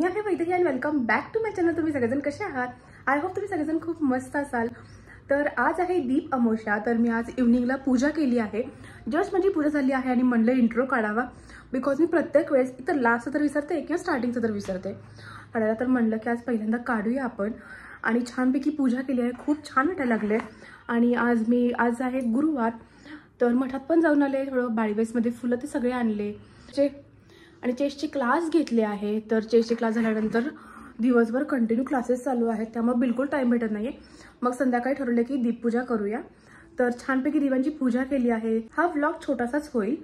मी आहे वैदेही आणि welcome back to my channel. तुम्ही सगळेजण कसे आहात? आय होप तुम्ही सगळेजण खूप मस्त असाल। तर आज आहे दीप अमावस्या। तर मी आज इव्हनिंगला पूजा केली आहे। जस्ट माझी पूजा झाली आहे आणि म्हणलं इंट्रो काढावा, बिकॉज मी प्रत्येक वेळेस इतर लास्ट तर विसरते किंवा स्टार्टिंगचं तर विसरते काढायला। तर म्हणलं की आज पहिल्यांदा काढूया आपण आणि छानपैकी पूजा केली आहे। खूप छान वाटायला लागले। आणि आज आहे गुरुवार, तर मठात पण जाऊन आले, थोडं बाळीवेसमध्ये फुलं ते सगळे आणले आणि चेसचे क्लास घेतले आहे। तर चेसचे क्लास झाल्यानंतर दिवसभर कंटिन्यू क्लासेस चालू आहेत, त्यामुळे बिलकुल टाइम भेटत नाही। मग संध्याकाळी ठरवले की दीपपूजा करूया। तर छानपैकी दिव्यांची पूजा केली आहे। हा व्लॉग छोटासाच होईल,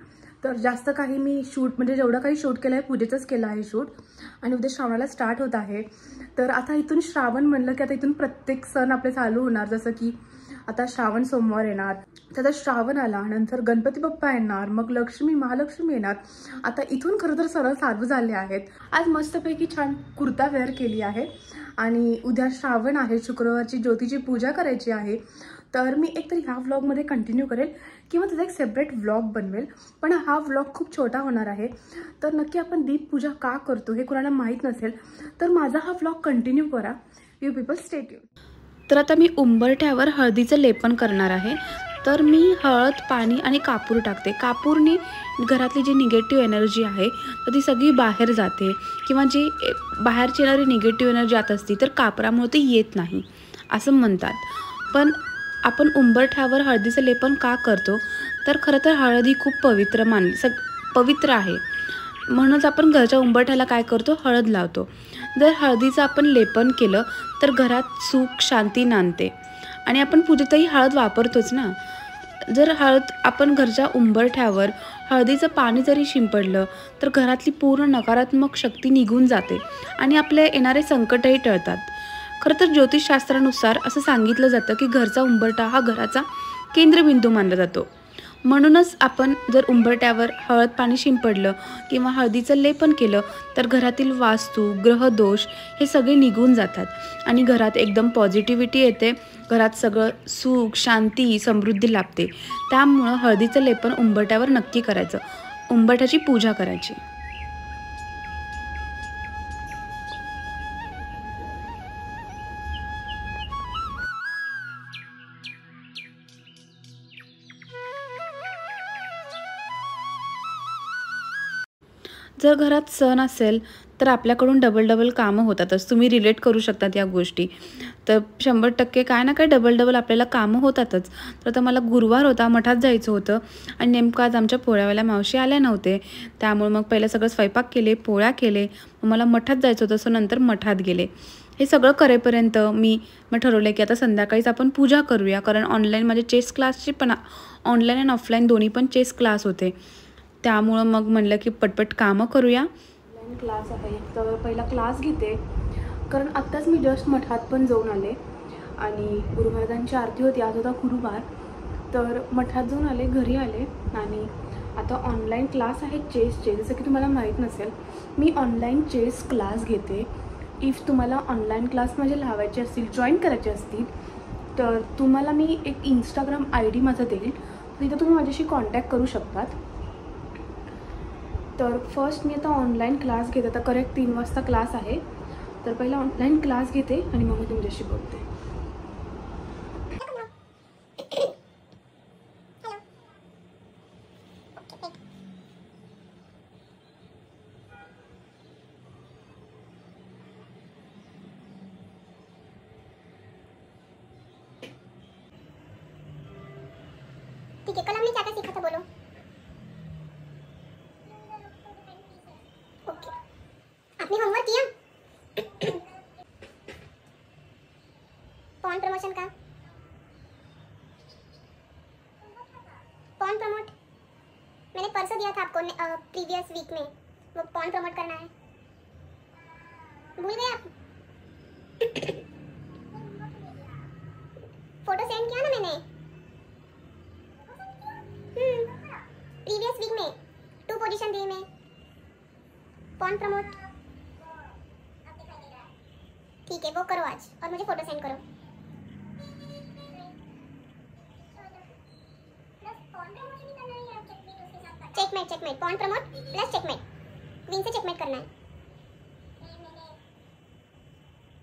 तर जास्त काही मी शूट म्हणजे जेवढं काही शूट केलं आहे पूजेचंच केलं आहे शूट। आणि उद्या श्रावणाला स्टार्ट होत आहे। तर आता इथून श्रावण म्हणलं की आता इथून प्रत्येक सण आपले चालू होणार। जसं की आता श्रावण सोमवार येणार, त्याचा श्रावण आला, नंतर गणपती बाप्पा येणार, मग लक्ष्मी महालक्ष्मी येणार। आता इथून खरं तर सण चालू झाले आहेत। आज मस्तपैकी छान कुर्ता वेअर केली आहे आणि उद्या श्रावण आहे, शुक्रवारची ज्योतीची पूजा करायची आहे। तर मी एकतर ह्या व्लॉगमध्ये कंटिन्यू करेल किंवा त्याचा एक सेपरेट व्लॉग बनवेल, पण हा व्लॉग खूप छोटा होणार आहे। तर नक्की आपण दीप पूजा का करतो हे कोणाला माहीत नसेल तर माझा हा व्लॉग कंटिन्यू करा। You people stay tuned. तर आता मी उंबरठ्यावर हळदीचं लेपन करणार आहे। तर मी हळद, पाणी आणि कापूर टाकते। कापूरने घरातली जी निगेटिव्ह एनर्जी आहे तर ती सगळी बाहेर जाते, किंवा जी बाहेरची येणारी निगेटिव्ह एनर्जी जात असती तर कापरामुळे ती येत नाही असं म्हणतात। पण आपण उंबरठ्यावर हळदीचं लेपन का करतो? तर खरं तर हळद ही खूप पवित्र आहे, म्हणूनच आपण घरच्या उंबरठ्याला काय करतो, हळद लावतो। जर हळदीचं आपण लेपन केलं तर घरात सुख शांती नांदते आणि आपण पूजेतही हळद वापरतोच ना। जर आपण घरच्या उंबरठ्यावर हळदीचं पाणी जरी शिंपडलं तर घरातली पूर्ण नकारात्मक शक्ती निघून जाते आणि आपले येणारे संकटही टळतात। खरं तर ज्योतिषशास्त्रानुसार असं सांगितलं जातं की घरचा उंबरठा हा घराचा केंद्रबिंदू मानला जातो। म्हणूनच आपण जर उंबरठ्यावर हळद पाणी शिंपडलं किंवा हळदीचं लेपन केलं तर घरातील वास्तू, ग्रहदोष हे सगळे निघून जातात आणि घरात एकदम पॉझिटिव्हिटी येते। घरात सगळं सुख, शांती, समृद्धी लाभते। त्यामुळं हळदीचं लेपन उंबरठ्यावर नक्की करायचं, उंबरठ्याची पूजा करायची। जर घरात सण असेल तर आपल्याकडून डबल कामं होतातच। तुम्ही रिलेट करू शकतात या गोष्टी। तर 100% काय ना काय डबल आपल्याला कामं होतातच। तर आता मला गुरुवार होता, मठात जायचं होतं आणि नेमकं आज आमच्या पोळ्यावाल्या मावशी आल्या नव्हते, त्यामुळे मग पहिलं सगळं स्वयंपाक केले, पोळ्या केले, मग मला मठात जायचं होतं, सो नंतर मठात गेले। हे सगळं करेपर्यंत मग ठरवलं की आता संध्याकाळीच आपण पूजा करूया, कारण ऑनलाईन माझे चेस क्लासचे पण ऑनलाईन आणि ऑफलाईन दोन्ही पण चेस क्लास होते, त्यामुळं मग म्हणलं की पटपट कामं करूया। ऑनलाईन क्लास आहे तर पहिला क्लास घेते, कारण आत्ताच मी जस्ट मठात पण जाऊन आले आणि गुरु महाराजांची आरती होती। आज होता गुरुवार, तर मठात जाऊन आले, घरी आले आणि आता ऑनलाईन क्लास आहे चेसचे। जसं की तुम्हाला माहीत नसेल मी ऑनलाईन चेस क्लास घेते। इफ तुम्हाला ऑनलाईन क्लास माझे लावायचे असतील, जॉईन करायचे असतील तर तुम्हाला मी एक इंस्टाग्राम ID माझं देईल, तिथं तुम्ही माझ्याशी कॉन्टॅक्ट करू शकतात। तर फर्स्ट मी आता ऑनलाईन क्लास घेते। आता करेक्ट 3 वाजता क्लास आहे, तर पहिला ऑनलाईन क्लास घेते आणि मग मी तुमच्याशी बोलते। ठीक है, कल हमने क्या क्या सीखा था बोलो। ओके, आपने होमवर्क किया? पॉन प्रमोशन का पॉन प्रमोट मैंने परसों दिया था आपको प्रीवियस वीक में, वो पॉन प्रमोट करना है, भूल गए आप? फोटो सेंड किया ना मैंने प्रीवियस वीक में 2 पोजीशन दी मैं पॉन प्रमोट। ठीक है, वो करो आज और मुझे फोटो सेंड करो। Checkmate pawn promote plus checkmate, win से चेकमेट करना है।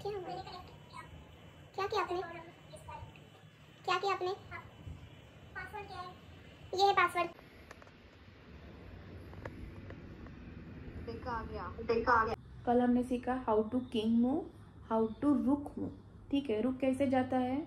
क्या किया आपने? क्या किया आपने? पासवर्ड क्या है? ये है पासवर्ड। देखा आ गया। कल हमने सीखा how to king move, how to rook move. ठीक है, रुक कैसे जाता है?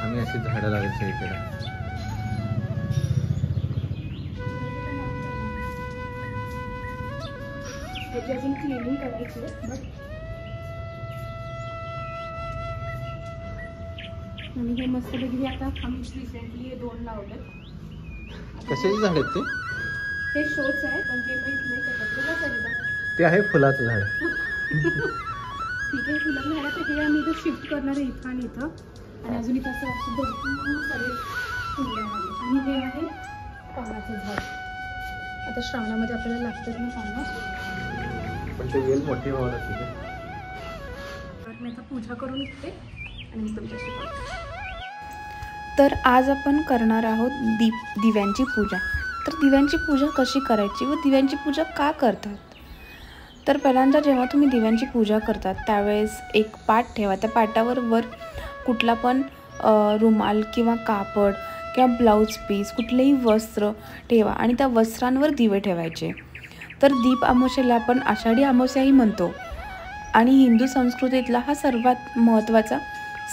आम्ही अशी झाडं लावायची इकडे. त्याची अजून क्लिनिंग करायची बट आणि हे मस्तपैकी आता आम्ही रिसेंटली 2 लावलेत. कशाची झाड आहेत ते? हे शोच आहे पण ते माहीत नाही कसं ते आहे फुलाचं झाड. ठीक आहे, फुलं झालं तर हे आम्ही इथं शिफ्ट करणार आहे इथं आणि इथं. आणि अजून इथं असं भरपूर सगळे फुलं लागले. आणि हे आहे पानाचं झाड. आता श्रावणामध्ये आपल्याला लागतात ना पानं. पण ते वेल मोठी व्हावं लागते. तर मी आता पूजा करून घेते आणि मी तुमच्याशी बोलते. तर आज आपण करणार आहोत दिव्यांची पूजा. तर दिव्यांची पूजा कशी करायची व दिव्यांची पूजा का करतात? तर पहिल्यांदा जेव्हा तुम्ही दिव्यांची पूजा करतात त्यावेळेस एक पाट ठेवा. त्या पाटावर वर कुठला पण रुमाल किंवा कापड किंवा ब्लाऊज पीस कुठलेही वस्त्र ठेवा आणि त्या वस्त्रांवर दिवे ठेवायचे. तर दीप अमावस्येला आपण आषाढी अमावस्याही म्हणतो आणि हिंदू संस्कृतीतला हा सर्वात महत्त्वाचा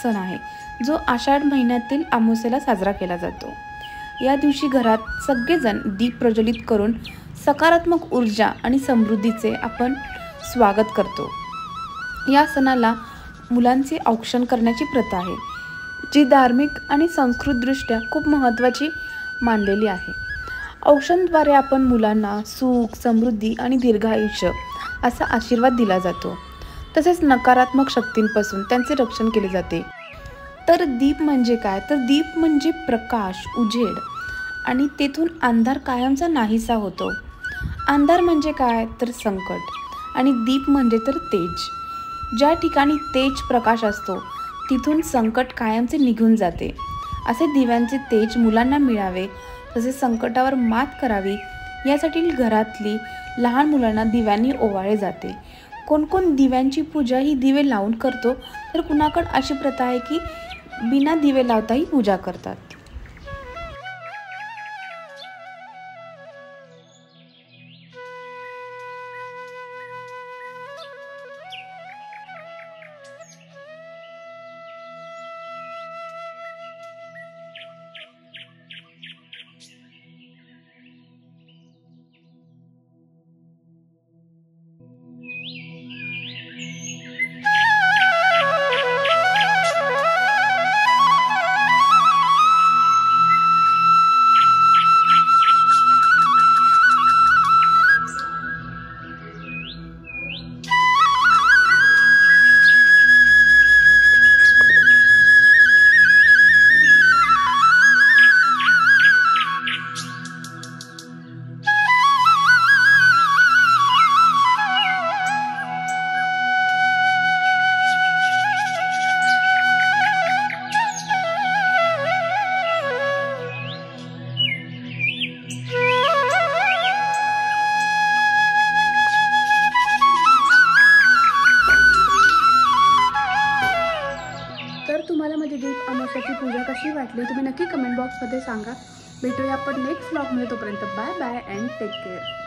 सण आहे जो आषाढ महिन्यातील अमावस्येला साजरा केला जातो. या दिवशी घरात सगळेजण दीप प्रज्वलित करून सकारात्मक ऊर्जा आणि समृद्धीचे आपण स्वागत करतो. या सणाला मुलांचे औक्षण करण्याची प्रथा आहे जी धार्मिक आणि सांस्कृतिकदृष्ट्या खूप महत्त्वाची मानलेली आहे. औक्षणाद्वारे आपण मुलांना सुख, समृद्धी आणि दीर्घायुष्य असा आशीर्वाद दिला जातो. तसेच नकारात्मक शक्तींपासून त्यांचे रक्षण केले जाते. तर दीप म्हणजे काय? तर दीप म्हणजे प्रकाश, उजेड आणि तेथून अंधार कायमचा नाहीसा होतो. अंधार म्हणजे काय? तर संकट आणि दीप म्हणजे तर तेज. ज्या ठिकाणी तेज प्रकाश असतो तिथून संकट कायमचे निघून जाते. असे दिव्यांचे तेज मुलांना मिळावे तसेच संकटावर मात करावी यासाठी घरातली लहान मुलांना दिव्यांनी ओवाळले जाते. कोण कोण दिव्यांची पूजा ही दिवे लावून करतो तर कुणाकडे अशी प्रथा आहे की बिना दिवे लावताही पूजा करतात. तुम्हाला माझी दीप अमावस्याची पूजा कशी वाटली तुम्ही नक्की कमेंट बॉक्समध्ये सांगा. भेटूया आपण नेक्स्ट व्लॉगमध्ये. तोपर्यंत bye bye and take care.